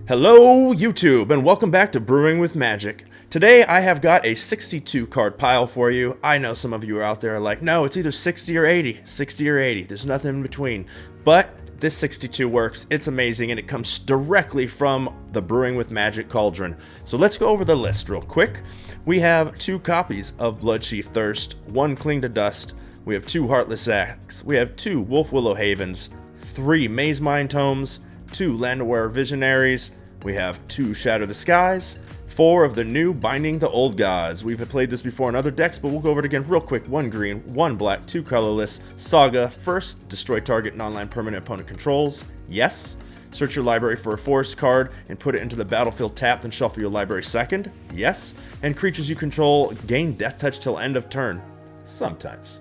Hello YouTube and welcome back to Brewing with Magic. Today I have got a 62 card pile for you. I know some of you are out there like, no, it's either 60 or 80, 60 or 80, there's nothing in between. But this 62 works, it's amazing, and it comes directly from the Brewing with Magic Cauldron. So let's go over the list real quick. We have 2 copies of Bloodchief Thirst, 1 Cling to Dust, we have 2 Heartless Acts, we have 2 Wolf Willow Havens, 3 Maze Mine Tomes, 2 Landwear Visionaries, we have 2 Shatter the Skies, 4 of the new Binding the Old Gods. We've played this before in other decks, but we'll go over it again real quick. 1 green, 1 black, 2 colorless. Saga, first, destroy target non-land permanent opponent controls. Yes. Search your library for a forest card and put it into the battlefield tapped and shuffle your library second. Yes. And creatures you control gain Death Touch till end of turn. Sometimes.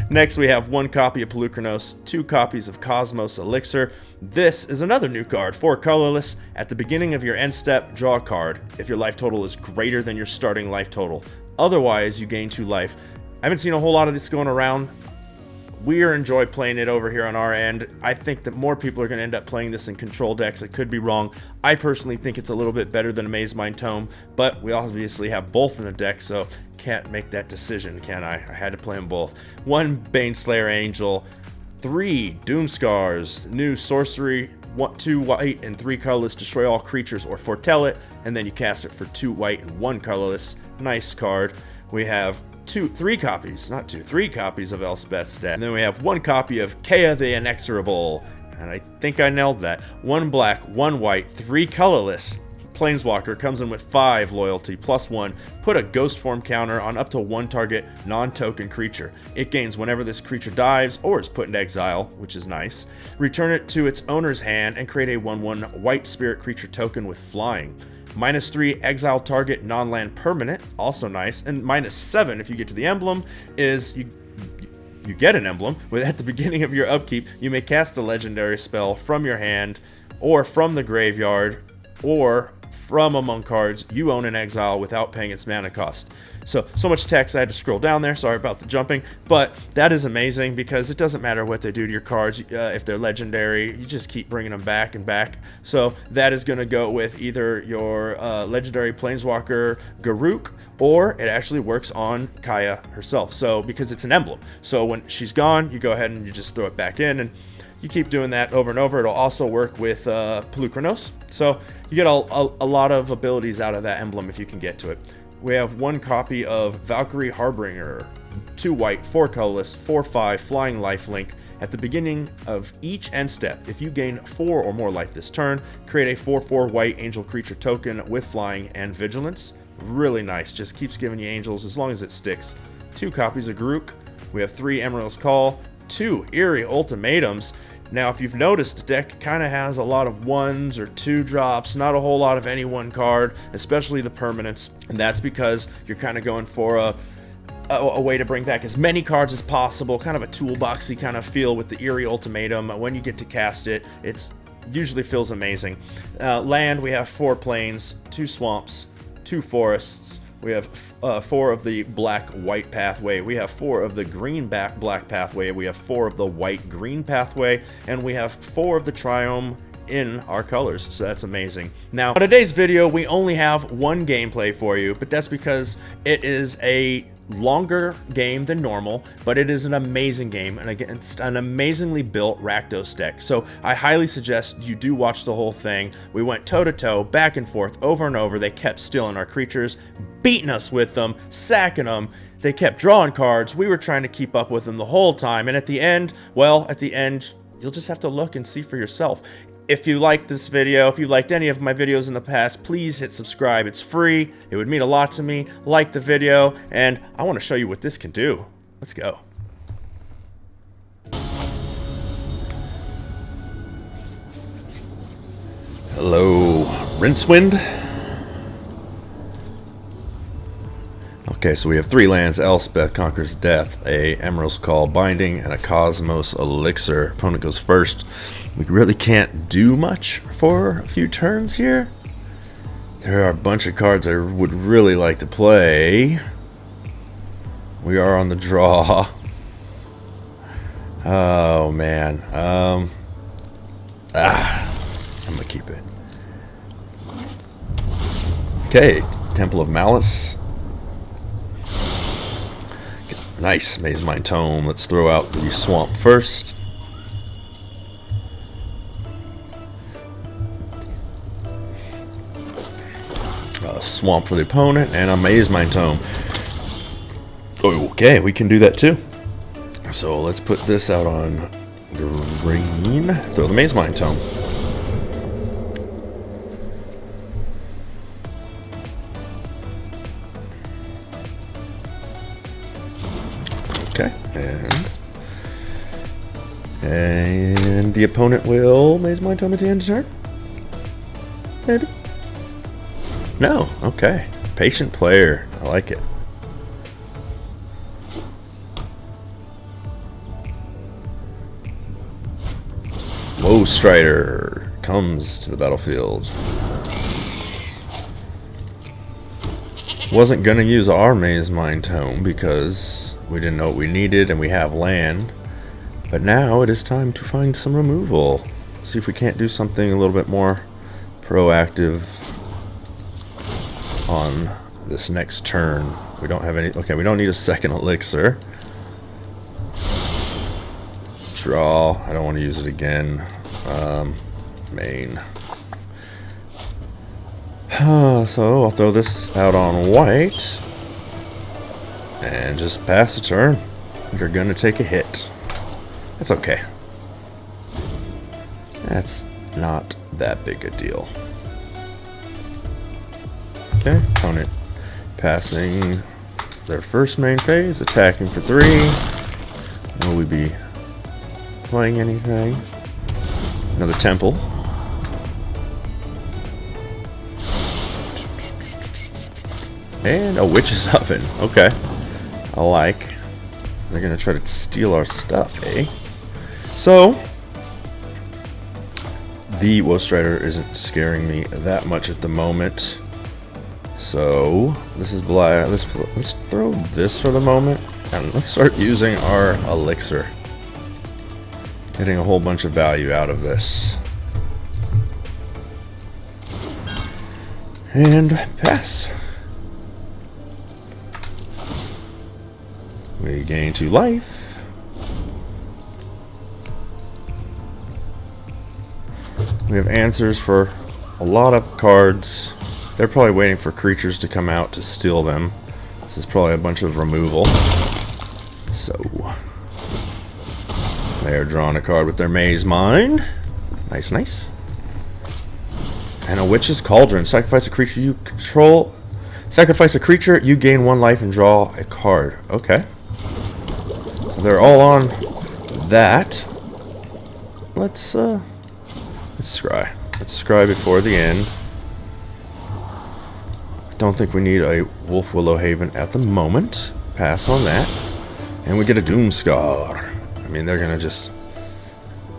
Next, we have 1 copy of Pelucranos, 2 copies of Cosmos Elixir. This is another new card, 4 colorless. At the beginning of your end step, draw a card if your life total is greater than your starting life total. Otherwise, you gain 2 life. I haven't seen a whole lot of this going around. We enjoy playing it over here on our end. I think that more people are going to end up playing this in control decks. It could be wrong. I personally think it's a little bit better than a Maze Mine Tome, but we obviously have both in the deck, so can't make that decision, can I? I had to play them both. 1 Baneslayer Angel, 3 Doomskars, new sorcery, 2 white and 3 colorless, destroy all creatures or foretell it, and then you cast it for 2 white and 1 colorless. Nice card. We have 3 copies of Elspeth's Death. And then we have 1 copy of Kea the Inexorable. And I think I nailed that. 1 black, 1 white, 3 colorless. Planeswalker comes in with 5 loyalty, +1. Put a ghost form counter on up to 1 target non-token creature. It gains whenever this creature dies or is put into exile, which is nice. Return it to its owner's hand and create a 1/1 white spirit creature token with flying. -3 exile target non-land permanent, also nice. And -7 if you get to the emblem is you get an emblem. With at the beginning of your upkeep, you may cast a legendary spell from your hand or from the graveyard or from among cards you own in exile without paying its mana cost. So much text, I had to scroll down there, sorry about the jumping, but that is amazing because it doesn't matter what they do to your cards. If they're legendary, you just keep bringing them back and back. So that is going to go with either your legendary Planeswalker Garruk, or it actually works on Kaya herself, so because it's an emblem. So when she's gone, you go ahead and you just throw it back in, and you keep doing that over and over. It'll also work with Pelucranos, so you get a lot of abilities out of that emblem if you can get to it. We have 1 copy of Valkyrie Harbinger, 2 white, 4 colorless, 4/5 flying lifelink. At the beginning of each end step, if you gain 4 or more life this turn, create a 4/4 white angel creature token with flying and vigilance. Really nice, just keeps giving you angels as long as it sticks. 2 copies of Garruk. We have 3 Emerald's Call, 2 Eerie Ultimatums. Now, if you've noticed, the deck kind of has a lot of 1s or 2 drops, not a whole lot of any 1 card, especially the permanents, and that's because you're kind of going for a way to bring back as many cards as possible, kind of a toolboxy kind of feel with the Eerie Ultimatum. When you get to cast it, it usually feels amazing. Land, we have 4 plains, 2 swamps, 2 forests. We have 4 of the black-white pathway. We have 4 of the green-black pathway. We have 4 of the white-green pathway. And we have 4 of the triome in our colors. So that's amazing. Now, in today's video, we only have 1 gameplay for you, but that's because it is a longer game than normal, but it is an amazing game, and again, it's an amazingly built Rakdos deck. So I highly suggest you do watch the whole thing. We went toe to toe, back and forth, over and over. They kept stealing our creatures, beating us with them, sacking them. They kept drawing cards. We were trying to keep up with them the whole time, and at the end, well, you'll just have to look and see for yourself. If you liked this video, if you liked any of my videos in the past, please hit subscribe. It's free. It would mean a lot to me. Like the video, and I want to show you what this can do. Let's go. Hello, Rincewind. Okay, so we have 3 lands: Elspeth Conquers Death, a Emerald's Call Binding, and a Cosmos Elixir. Opponent goes first. We really can't do much for a few turns here. There are a bunch of cards I would really like to play. We are on the draw. Oh man. I'm gonna keep it. Okay, Temple of Malice. Nice, Maze Mine Tome. Let's throw out the swamp first. Swamp for the opponent, and a Maze Mine Tome. Okay, we can do that too. So let's put this out on green. Throw the Maze Mine Tome. Okay, and the opponent will Maze Mine Tome at the end of turn? Maybe? No, okay. Patient player. I like it. Woe Strider comes to the battlefield. Wasn't gonna use our Maze Mine Tome because we didn't know what we needed and we have land. But now it is time to find some removal. See if we can't do something a little bit more proactive on this next turn. We don't have any. Okay, we don't need a second elixir. Draw. I don't want to use it again. Main. So I'll throw this out on white and just pass the turn. You're gonna take a hit. That's okay. That's not that big a deal. Okay, opponent passing their first main phase, attacking for 3. Will we be playing anything? Another temple. And a witch's oven. Okay. I like. They're gonna try to steal our stuff, eh? So the Woe Strider isn't scaring me that much at the moment. So this is black. Let's throw this for the moment, and let's start using our elixir. Getting a whole bunch of value out of this. And pass. We gain 2 life. We have answers for a lot of cards. They're probably waiting for creatures to come out to steal them. This is probably a bunch of removal. So they are drawing a card with their Maze Mine. Nice, nice. And a Witch's Cauldron. Sacrifice a creature you control. Sacrifice a creature, you gain 1 life and draw a card. Okay. They're all on that. Let's scry. Let's scry before the end. Don't think we need a Wolf Willow Haven at the moment. Pass on that. And we get a Doomscar. I mean, they're gonna just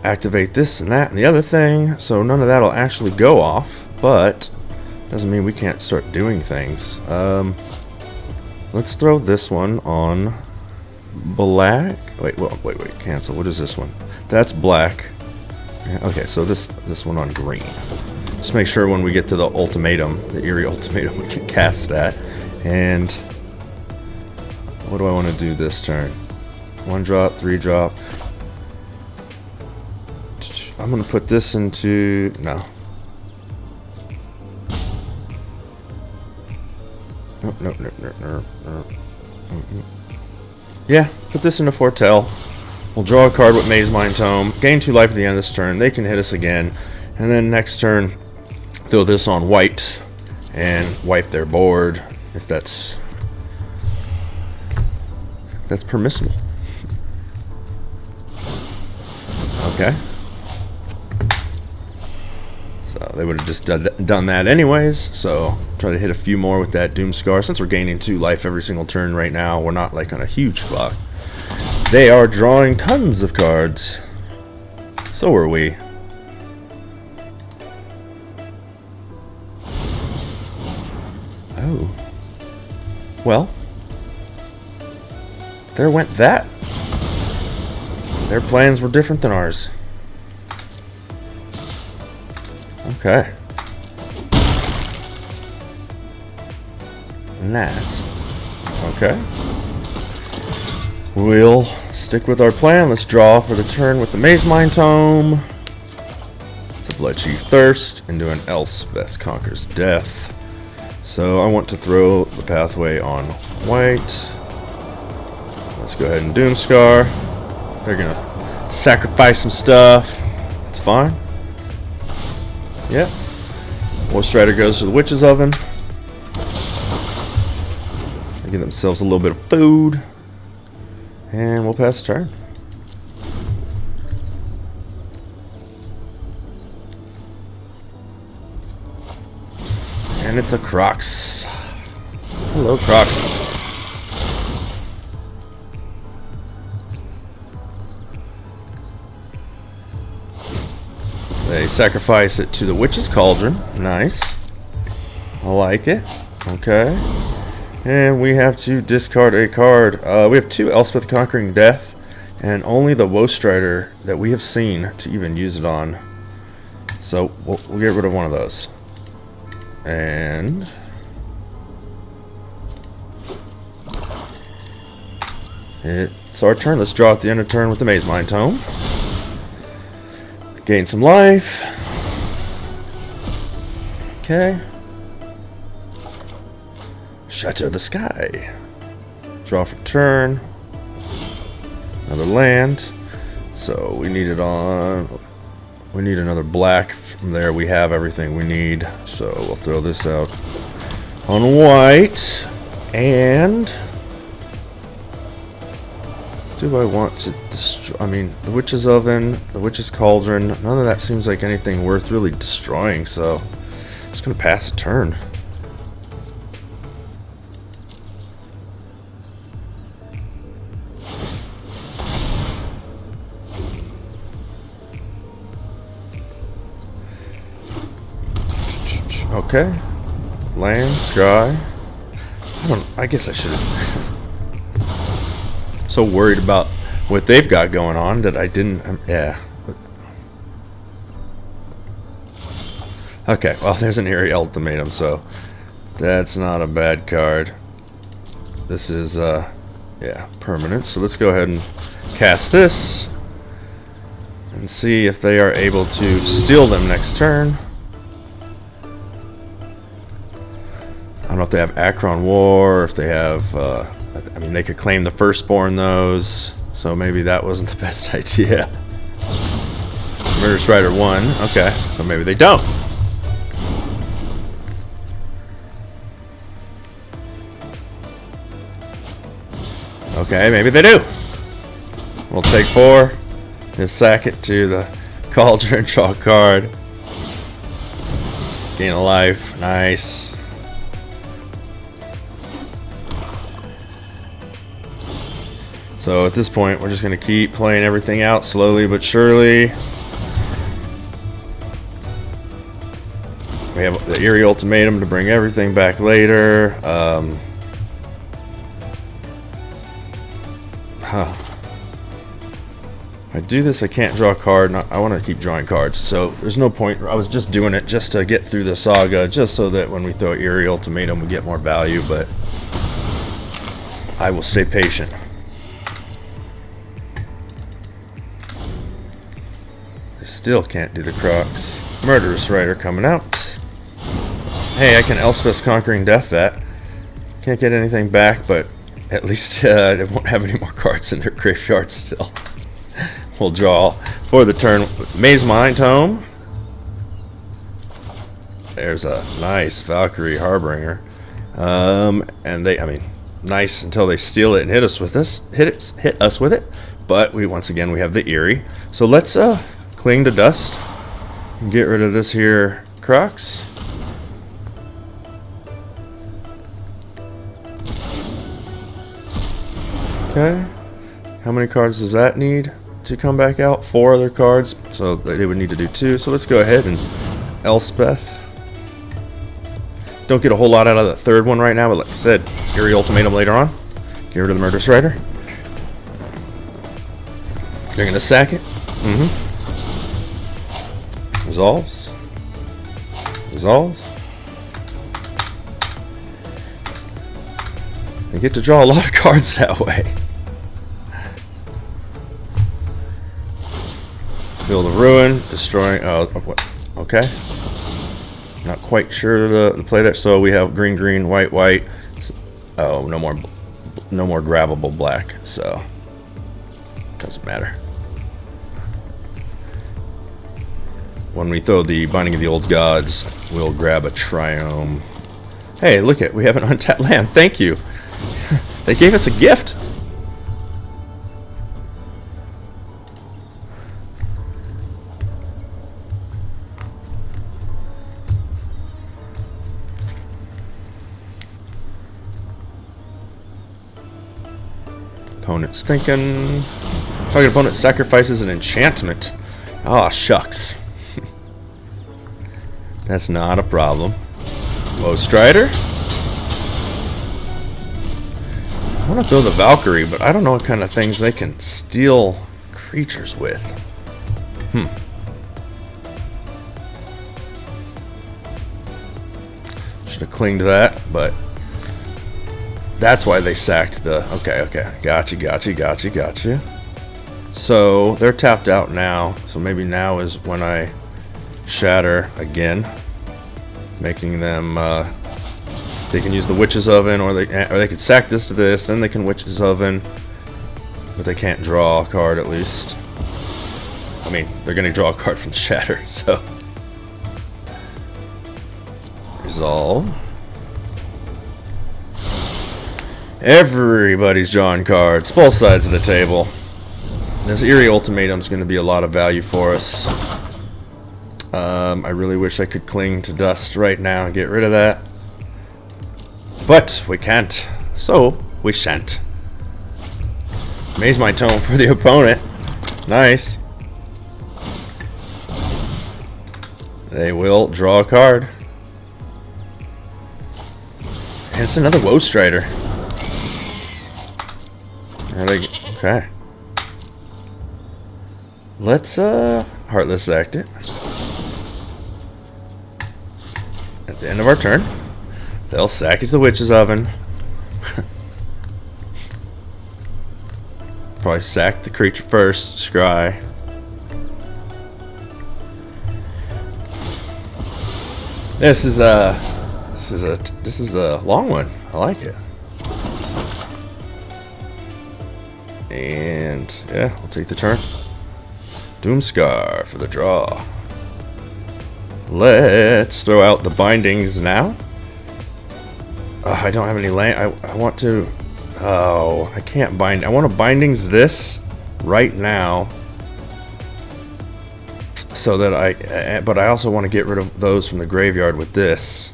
activate this and that and the other thing, so none of that'll actually go off, but doesn't mean we can't start doing things. Let's throw this one on black. Wait, cancel. What is this one? That's black. Okay, so this one on green. Just make sure when we get to the ultimatum, the eerie ultimatum, we can cast that. And what do I want to do this turn? 1 drop, 3 drop. I'm gonna put this into no. No. Yeah, put this into Foretell. We'll draw a card with Maze Mine Tome. Gain 2 life at the end of this turn. They can hit us again, and then next turn, throw this on white and wipe their board if that's permissible. Okay. So they would have just done that anyways. So try to hit a few more with that Doomscar. Since we're gaining 2 life every single turn right now, we're not like on a huge clock. They are drawing tons of cards. So are we. Oh. Well. There went that. Their plans were different than ours. Okay. Nice. Okay. We'll stick with our plan. Let's draw for the turn with the Maze Mine Tome. It's a Bloodchief Thirst into an Elspeth Conquers Death. So I want to throw the pathway on white. Let's go ahead and Doomscar. They're gonna sacrifice some stuff. That's fine. Yep. War Strider goes to the Witch's Oven. They give themselves a little bit of food. And we'll pass the turn. And it's a Crocs. Hello, Crocs. They sacrifice it to the Witch's Cauldron. Nice. I like it. Okay. And we have to discard a card. We have 2 Elspeth Conquering Death, and only the Woe Strider that we have seen to even use it on. So we'll get rid of one of those. And it's our turn. Let's draw at the end of turn with the Maze Mine Tome. Gain some life. Okay. Shatter the Sky. Draw for turn. Another land. So we need it on. We need another black. From there we have everything we need. So we'll throw this out on white. And do I want to destroy? I mean, the Witch's Oven, the Witch's Cauldron. None of that seems like anything worth really destroying. So I'm just gonna pass a turn. Okay. Land, sky. I guess I should have. So worried about what they've got going on that I didn't. Yeah. Okay. Well, there's an Eerie Ultimatum, so that's not a bad card. This is yeah, permanent. So let's go ahead and cast this and see if they are able to steal them next turn. I don't know if they have Akron War, or if they have, I mean, they could claim the Firstborn those, so maybe that wasn't the best idea. Murder Strider 1, okay, so maybe they don't. Okay, maybe they do. We'll take 4, just sack it to the Cauldron, draw a card. Gain a life, nice. So at this point, we're just going to keep playing everything out slowly but surely. We have the Eerie Ultimatum to bring everything back later. If I do this, I can't draw a card. I want to keep drawing cards, so there's no point. I was just doing it just to get through the saga, just so that when we throw Eerie Ultimatum, we get more value, but I will stay patient. Still can't do the Crocs. Murderous Rider coming out. Hey, I can Elspeth's Conquering Death that. Can't get anything back, but at least they won't have any more cards in their graveyard still. We'll draw for the turn with Maze Mine Tome. There's a nice Valkyrie Harbinger. And they, I mean, nice until they steal it and hit us with this. Hit us with it. But we once again we have the Eerie. So let's cling to dust and get rid of this here Crocs. Okay. How many cards does that need to come back out? 4 other cards. So they would need to do 2. So let's go ahead and Elspeth. Don't get a whole lot out of the third one right now, but like I said, Eerie Ultimatum later on. Get rid of the Murderous Rider. They're gonna sack it. Resolves. They get to draw a lot of cards that way. Build a ruin, destroying. Oh, what? Okay. Not quite sure the play there. So we have green, green, white, white. Oh, no more grabbable black. So doesn't matter. When we throw the Binding of the Old Gods, we'll grab a Triome. Hey, look it, we have an untapped land. Thank you. They gave us a gift. Opponent's thinking. Target opponent sacrifices an enchantment. Ah, shucks. That's not a problem. Woe Strider. I want to throw the Valkyrie, but I don't know what kind of things they can steal creatures with. Should have clinged that, but that's why they sacked the... Okay. Gotcha. So, they're tapped out now. So maybe now is when I shatter again. Making them... they can use the Witch's Oven, or they could sack this to this, then they can Witch's Oven. But they can't draw a card, at least. I mean, they're going to draw a card from shatter, so... Resolve. Everybody's drawing cards, both sides of the table. This Eerie Ultimatum is going to be a lot of value for us. I really wish I could cling to dust right now and get rid of that. But we can't, so we shan't. Maze my tome for the opponent. Nice. They will draw a card. And it's another Woe Strider. Are they okay? Let's Heartless Act it. At the end of our turn, they'll sack it to the Witch's Oven. Probably sack the creature first, scry. This is a long one. I like it. And yeah, we'll take the turn. Doomscar for the draw. Let's throw out the bindings now. I don't have any land. I want to. Oh, I can't bind. I want to bindings this right now. So that but I also want to get rid of those from the graveyard with this.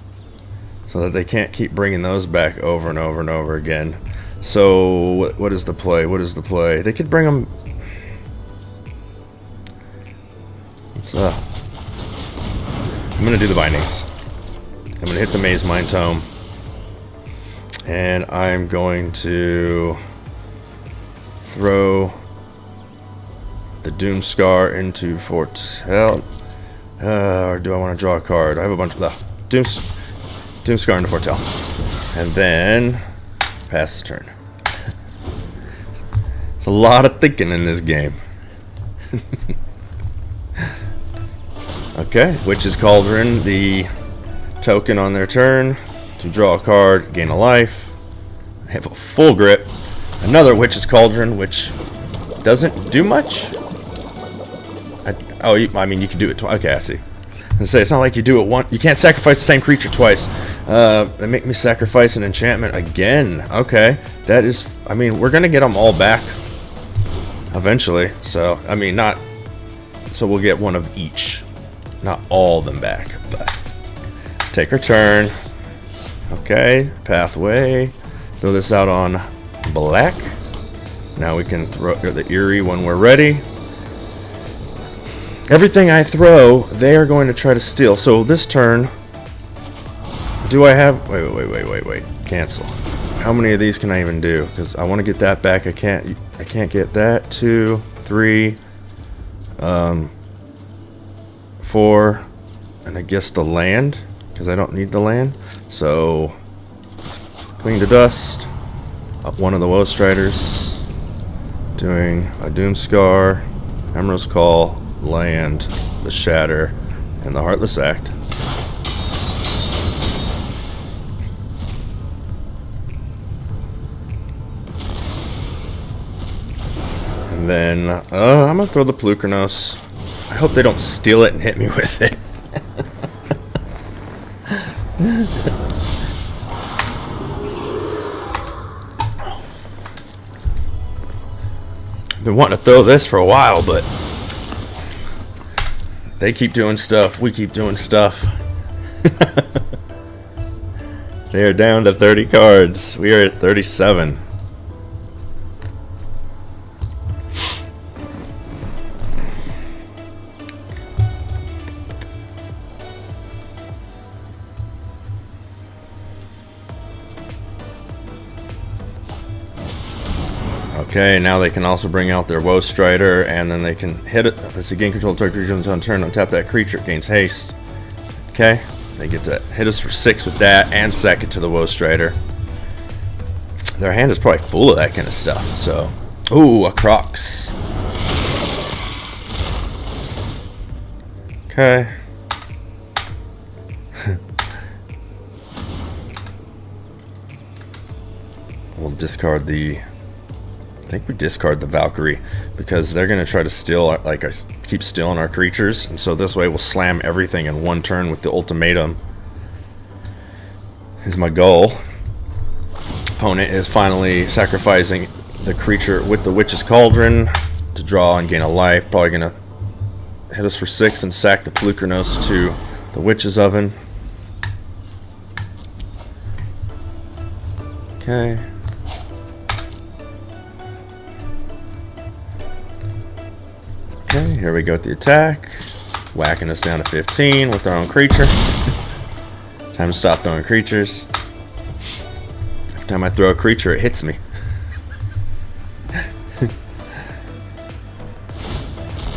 So that they can't keep bringing those back over and over and over again. So, what is the play? What is the play? They could bring them... I'm going to do the bindings. I'm going to hit the Maze Mind Tome. And I'm going to throw the Doomscar into Foretell. Or do I want to draw a card? I have a bunch of... Doomscar into Foretell. And then... pass the turn. It's a lot of thinking in this game. Okay, Witch's Cauldron, the token on their turn to draw a card, gain a life. I have a full grip. Another Witch's Cauldron, which doesn't do much. I mean, you can do it twice. Okay, I see. And say it's not like you do it once. You can't sacrifice the same creature twice. They make me sacrifice an enchantment again. Okay, that is. I mean, we're gonna get them all back eventually. So I mean, not. So we'll get one of each, not all of them back. But take our turn. Okay, pathway. Throw this out on black. Now we can throw the Eerie when we're ready. Everything I throw, they are going to try to steal. So this turn, do I have... Wait. Cancel. How many of these can I even do? Because I want to get that back. I can't get that. 2, 3, 4, and I guess the land, because I don't need the land. So let's clean to dust. one of the Woe Striders, doing a Doomscar, Emerald's Call, land, the Shatter, and the Heartless Act. And then I'm gonna throw the Pelucranos. I hope they don't steal it and hit me with it. Been wanting to throw this for a while, but they keep doing stuff, we keep doing stuff. They are down to 30 cards. We are at 37. Okay, now they can also bring out their Woe Strider, and then they can hit it. Let's see, gain control of target creature on turn. Untap that creature, it gains haste. Okay, they get to hit us for 6 with that, and sack it to the Woe Strider. Their hand is probably full of that kind of stuff, so. Ooh, a Crocs. Okay. We'll discard the... I think we discard the Valkyrie because they're going to try to steal, like, keep stealing our creatures, and so this way we'll slam everything in one turn with the ultimatum. Is my goal. Opponent is finally sacrificing the creature with the Witch's Cauldron to draw and gain a life. Probably going to hit us for 6 and sack the Pelucranos to the Witch's Oven. Okay. Okay, here we go with the attack. Whacking us down to 15 with our own creature. Time to stop throwing creatures. Every time I throw a creature, it hits me.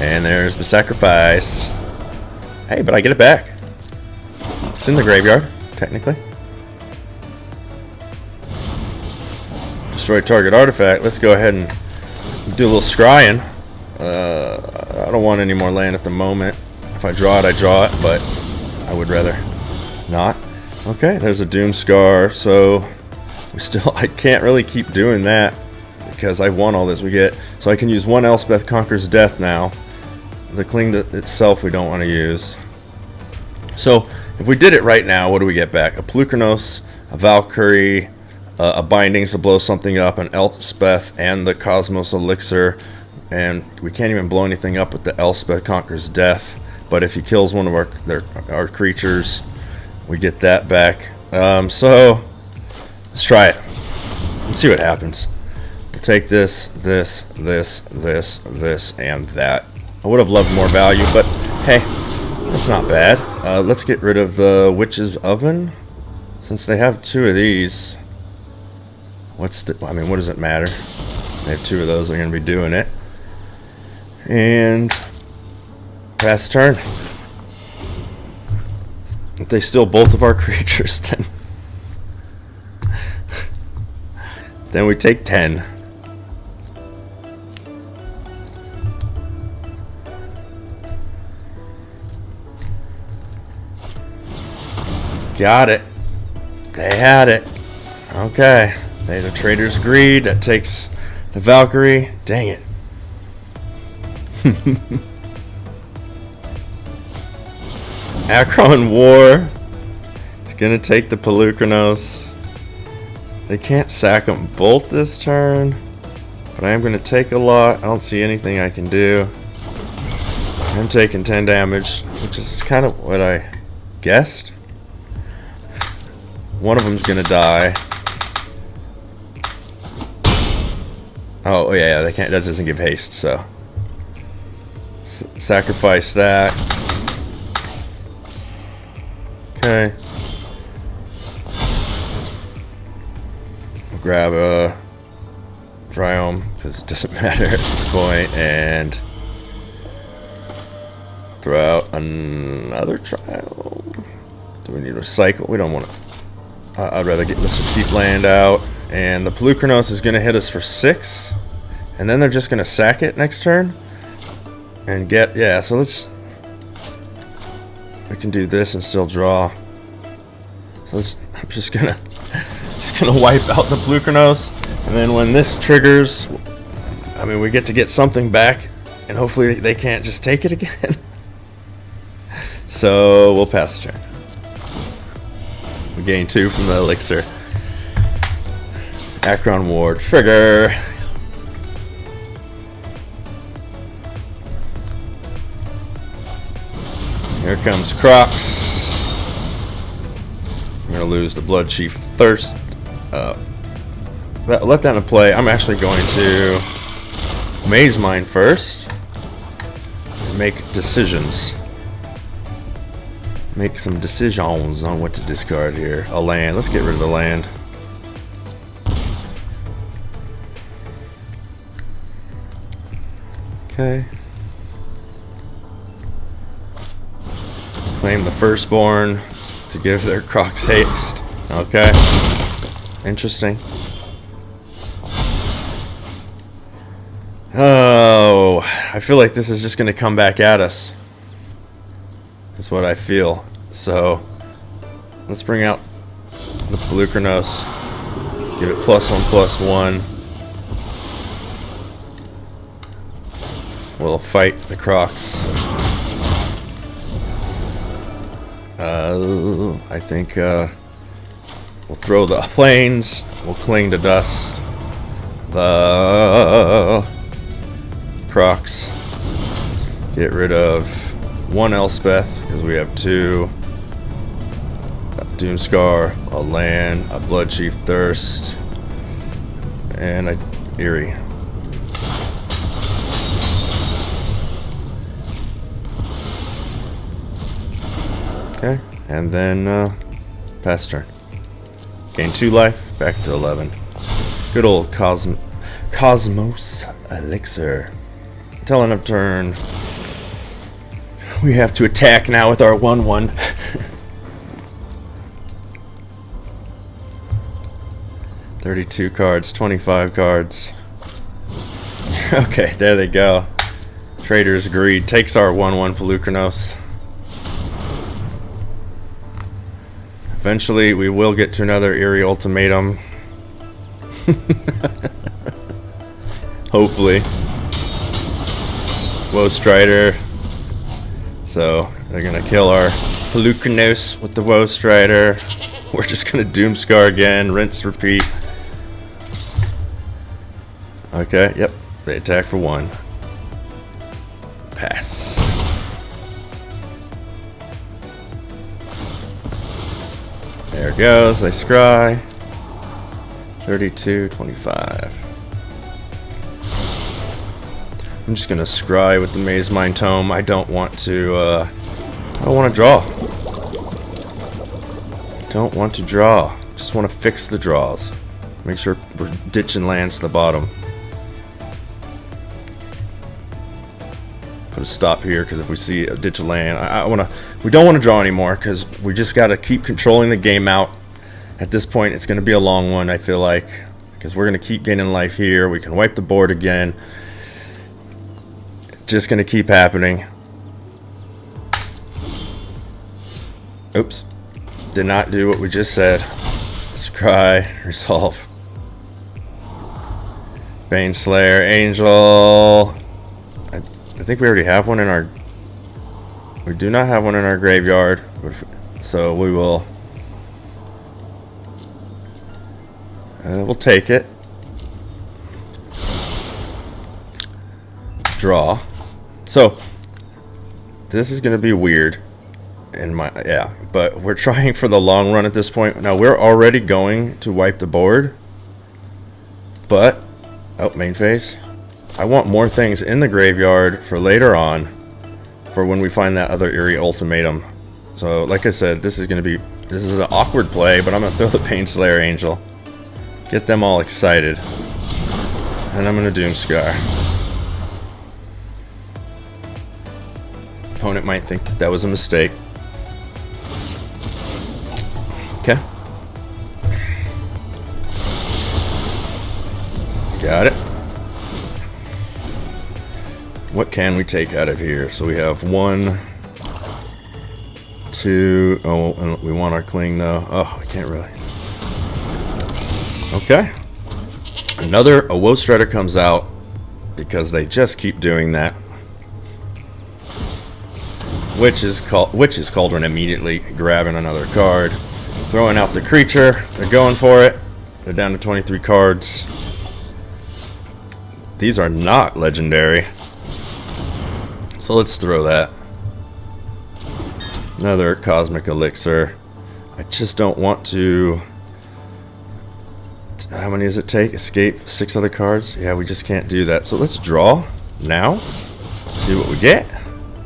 And there's the sacrifice. Hey, but I get it back. It's in the graveyard, technically. Destroy target artifact. Let's go ahead and do a little scrying. I don't want any more land at the moment. If I draw it, I draw it, but I would rather not. Okay, there's a Doomscar, so I can't really keep doing that because I want all this we get. So I can use one Elspeth Conquers Death now. The Cling itself we don't want to use. So if we did it right now, what do we get back? A Pelucranos, a Valkyrie, a Bindings to blow something up, an Elspeth, and the Cosmos Elixir. And we can't even blow anything up with the Elspeth Conquers Death. But if he kills one of our creatures, we get that back. So let's try it. Let's see what happens. We'll take this, and that. I would have loved more value, but hey, that's not bad. Let's get rid of the Witch's Oven. Since they have 2 of these, what does it matter? They have 2 of those, they're going to be doing it. And pass turn. If they steal both of our creatures, then we take 10. Got it. They had it. Okay. They had a Trader's Greed. That takes the Valkyrie. Dang it. Akron War. It's gonna take the Pelucranos. They can't sack them both this turn, but I am gonna take a lot. I don't see anything I can do. I'm taking 10 damage, which is kind of what I guessed. One of them's gonna die. Oh yeah, they can't. That doesn't give haste, so. Sacrifice that. Okay. We'll grab a Triome because it doesn't matter at this point, and throw out another Triome. Do we need to cycle? We don't want to. I'd rather let's just keep land out And the Pelucranos is going to hit us for 6. And then they're just going to sack it next turn. And get, yeah, so let's... We can do this and still draw. So let's, I'm just gonna wipe out the Pelucranos. And then when this triggers, I mean, we get to get something back. And hopefully they can't just take it again. So we'll pass the turn. We gain 2 from the elixir. Akron Ward, trigger. Here comes Crocs. I'm gonna lose the Blood Chief Thirst. Let that in play. I'm actually going to Maze Mine first. And make decisions. Make some decisions on what to discard here. A land. Let's get rid of the land. Okay. Claim the Firstborn to give their Crocs haste. Okay. Interesting. Oh, I feel like this is just going to come back at us. That's what I feel. So, let's bring out the Pelucranos. Give it +1/+1. We'll fight the Crocs. I think we'll throw the planes. We'll cling to dust. The Crocs. Get rid of 1 Elspeth because we have 2. A Doomscar, a land, a Blood Chief Thirst, and a Eerie. Okay, and then pass turn. Gain 2 life, back to 11. Good old Cosmos Elixir. Until end of turn, we have to attack now with our 1/1. $32 cards, 25 cards. Okay, there they go. Trader's Greed takes our 1/1 Pelucranos. Eventually, we will get to another Eerie Ultimatum. Hopefully. Woe Strider. So, they're gonna kill our Pelucranos with the Woe Strider. We're just gonna Doomscar again, rinse, repeat. Okay, yep, they attack for 1. Pass. There it goes, they scry. 32, 25. I'm just gonna scry with the Maze Mine Tome. I don't want to draw. Don't want to draw. Just want to fix the draws. Make sure we're ditching lands to the bottom. Put a stop here because if we see a ditch of land, we don't want to draw anymore because we just got to keep controlling the game out. At this point, it's going to be a long one, I feel like, because we're going to keep gaining life here. We can wipe the board again. It's just going to keep happening. Oops. Did not do what we just said. Scry, resolve. Baneslayer, Angel. I think we already have one in our... We do not have one in our graveyard. So we will... we'll take it. Draw. So, this is going to be weird. Yeah, but we're trying for the long run at this point. Now, we're already going to wipe the board. But... Oh, main phase. I want more things in the graveyard for later on, for when we find that other Eerie Ultimatum. So, like I said, this is an awkward play, but I'm gonna throw the Baneslayer Angel, get them all excited, and I'm gonna Doomscar. Opponent might think that was a mistake. Okay. Got it. What can we take out of here? So we have 1, 2. Oh, and we want our cling though. Oh, I can't really. Okay. A Woe Strider comes out because they just keep doing that. Witch's Cauldron immediately grabbing another card, throwing out the creature. They're going for it. They're down to 23 cards. These are not legendary. So let's throw that. Another Cosmic Elixir. I just don't want to... How many does it take? Escape 6 other cards? Yeah, we just can't do that. So let's draw now. See what we get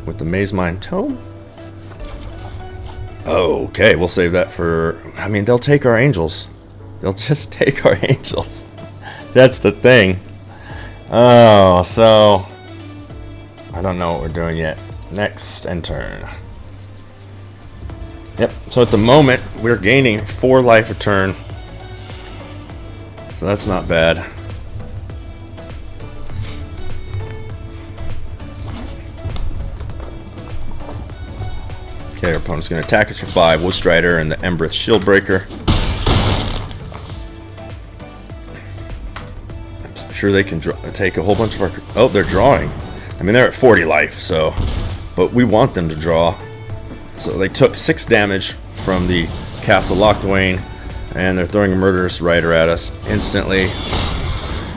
with the Maze Mind Tome. Okay, we'll save that for... I mean, they'll take our angels. They'll just take our angels. That's the thing. Oh, so... I don't know what we're doing yet. Next end turn. Yep, so at the moment, we're gaining 4 life a turn. So that's not bad. Okay, our opponent's going to attack us for 5. Woe Strider and the Embereth Shieldbreaker. I'm sure they can take a whole bunch of our... Oh, they're drawing. I mean, they're at 40 life, so... But we want them to draw. So they took 6 damage from the Castle Locthwain, and they're throwing a Murderous Rider at us instantly.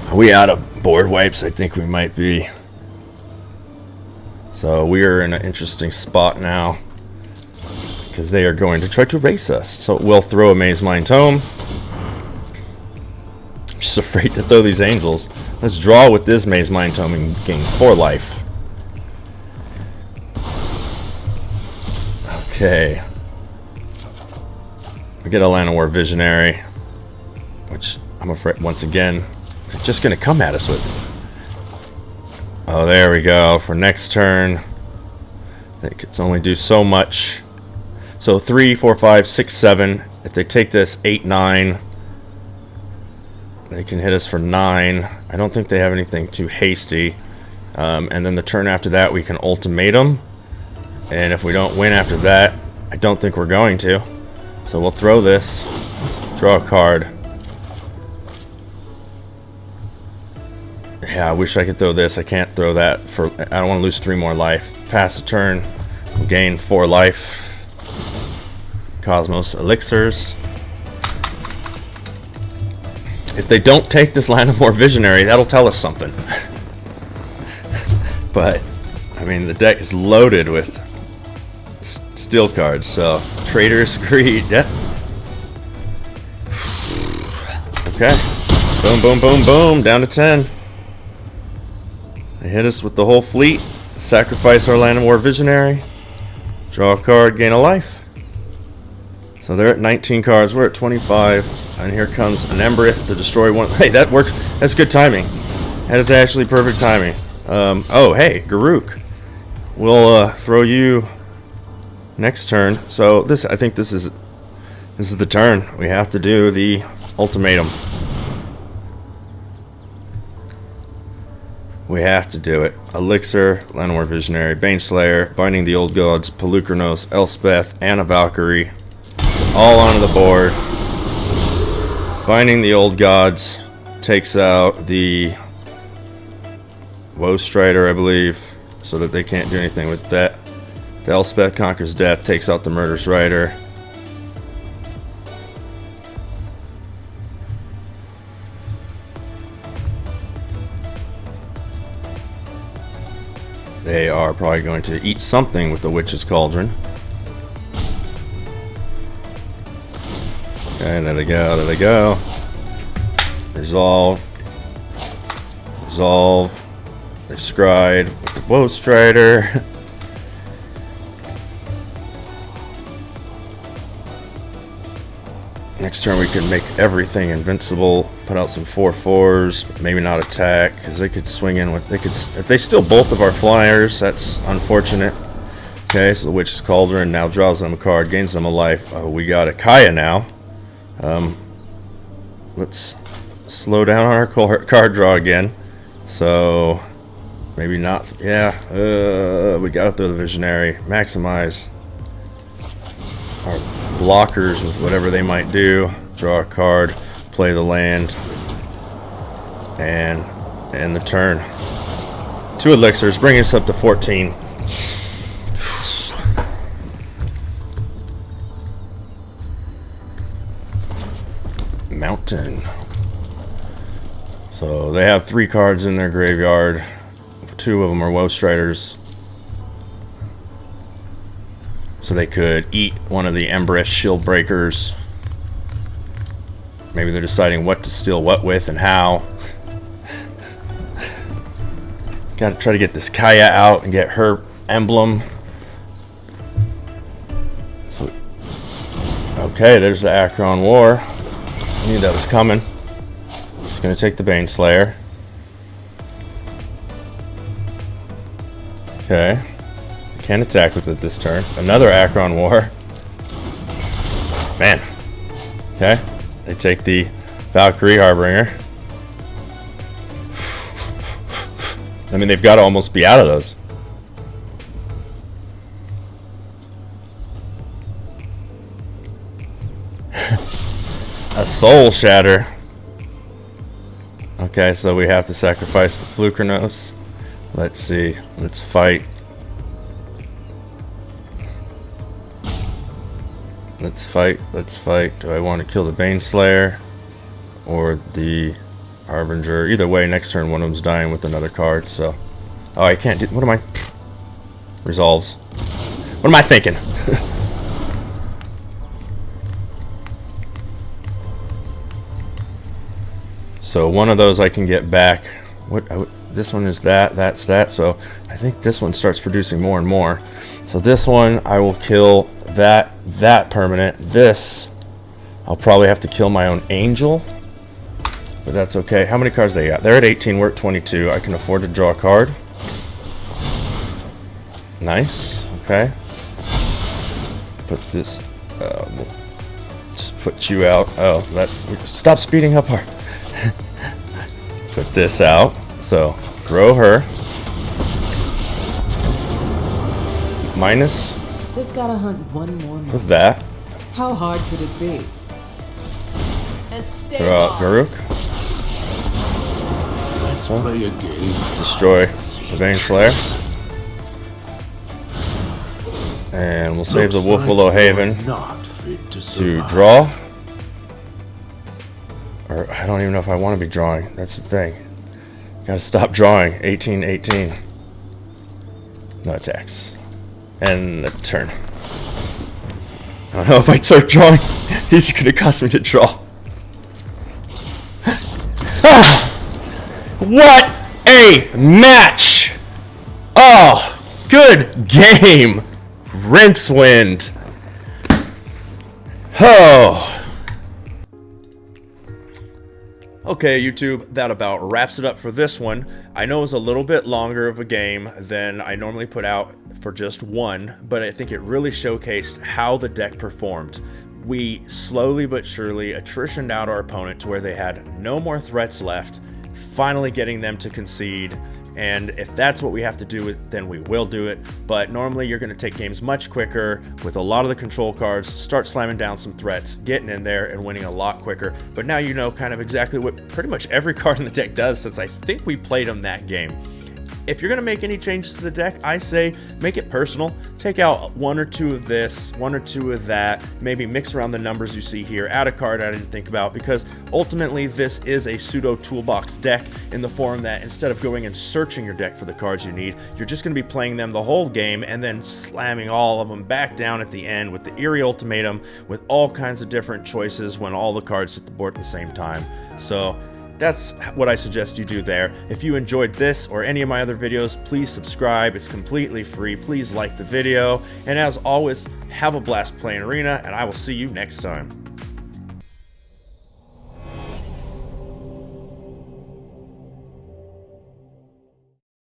Are we out of board wipes? I think we might be. So we are in an interesting spot now, because they are going to try to race us. So we'll throw a Maze Mind Tome. I'm just afraid to throw these angels. Let's draw with this Maze Mind Tome and gain 4 life. Okay. We get a Llanowar Visionary, which I'm afraid, once again, they're just going to come at us with. Oh, there we go. For next turn, they can only do so much. So 3, 4, 5, 6, 7. If they take this, 8, 9. They can hit us for 9. I don't think they have anything too hasty. And then the turn after that, we can ultimatum. And if we don't win after that, I don't think we're going to. So we'll throw this, draw a card. Yeah, I wish I could throw this. I can't throw that. I don't want to lose 3 more life. Pass the turn, we'll gain 4 life. Cosmos Elixirs. If they don't take this Llanowar Visionary, that'll tell us something. But, I mean, the deck is loaded with steel cards, so Traitorous Greed, yep. Okay. Boom, boom, boom, boom, down to 10. They hit us with the whole fleet. Sacrifice our Llanowar Visionary. Draw a card, gain a life. So they're at 19 cards, we're at 25. And here comes an Embereth to destroy one. Hey, that works. That's good timing. That is actually perfect timing. Oh, hey, Garruk. We'll throw you next turn. So this, I think this is the turn. We have to do the ultimatum. We have to do it. Elixir, Llanowar Visionary, Baneslayer, Binding the Old Gods, Pelucranos, Elspeth, and a Valkyrie. All onto the board. Binding the Old Gods takes out the Woe Strider, I believe, so that they can't do anything with that. The Elspeth Conquers Death takes out the Murderous Rider. They are probably going to eat something with the Witch's Cauldron. Okay, there they go, there they go. Resolve. Resolve. They scryed with the Woe Strider. Next turn we can make everything invincible. Put out some 4/4s, maybe not attack, because they could swing in with. They could, if they steal both of our flyers, that's unfortunate. Okay, so the Witch's Cauldron now draws them a card, gains them a life. We got a Kaya now. Let's slow down on our card draw again. So maybe not. Yeah, we gotta throw the Visionary. Maximize our blockers with whatever they might do. Draw a card, play the land, and end the turn. 2 elixirs, bringing us up to 14. Mountain. So they have 3 cards in their graveyard. 2 of them are Woe Striders. So they could eat one of the Emberish Shield Breakers. Maybe they're deciding what to steal what with and how. Gotta try to get this Kaya out and get her emblem. So, okay, there's the Akron War. I knew that was coming. Just gonna take the Baneslayer. Okay. Can't attack with it this turn. Another Akron War. Man. Okay. They take the Valkyrie Harbinger. I mean, they've got to almost be out of those. A Soul Shatter. Okay, so we have to sacrifice the Flukernos. Let's see. Let's fight. Let's fight. Let's fight. Do I want to kill the Baneslayer or the Harbinger? Either way, next turn one of them's dying with another card. So, oh, I can't do. What am I? Resolves. What am I thinking? So one of those I can get back. This one is that. That's that. So I think this one starts producing more and more. So this one I will kill that permanent. This I'll probably have to kill my own Angel, but that's okay. How many cards they got? They're at 18. We're at 22. I can afford to draw a card. Nice. Okay. Put this. We'll just put you out. Oh, that. Stop speeding up our. Put this out. So throw her. Minus. Just gotta hunt one more month. With that. How hard could it be? And stay Throw out Garuk. Let's play a game. Destroy the Baneslayer. And we'll save the Wolf Willow Haven to draw. Or I don't even know if I want to be drawing. That's the thing. Gotta stop drawing. 18-18. No attacks. And the turn. I don't know if I start drawing. These are gonna cost me to draw. Ah! What a match! Oh, good game. Rincewind. Oh. Okay, YouTube, that about wraps it up for this one. I know it was a little bit longer of a game than I normally put out for just one, but I think it really showcased how the deck performed. We slowly but surely attritioned out our opponent to where they had no more threats left, finally getting them to concede. And if that's what we have to do, then we will do it. But normally you're going to take games much quicker with a lot of the control cards, start slamming down some threats, getting in there and winning a lot quicker. But now you know kind of exactly what pretty much every card in the deck does, since I think we played them that game. If you're going to make any changes to the deck, I say make it personal. Take out one or two of this, one or two of that, maybe mix around the numbers you see here, add a card I didn't think about, because ultimately this is a pseudo toolbox deck in the form that instead of going and searching your deck for the cards you need, you're just going to be playing them the whole game and then slamming all of them back down at the end with the Eerie Ultimatum with all kinds of different choices when all the cards hit the board at the same time. So that's what I suggest you do there. If you enjoyed this or any of my other videos, please subscribe. It's completely free. Please like the video. And as always, have a blast playing Arena, and I will see you next time.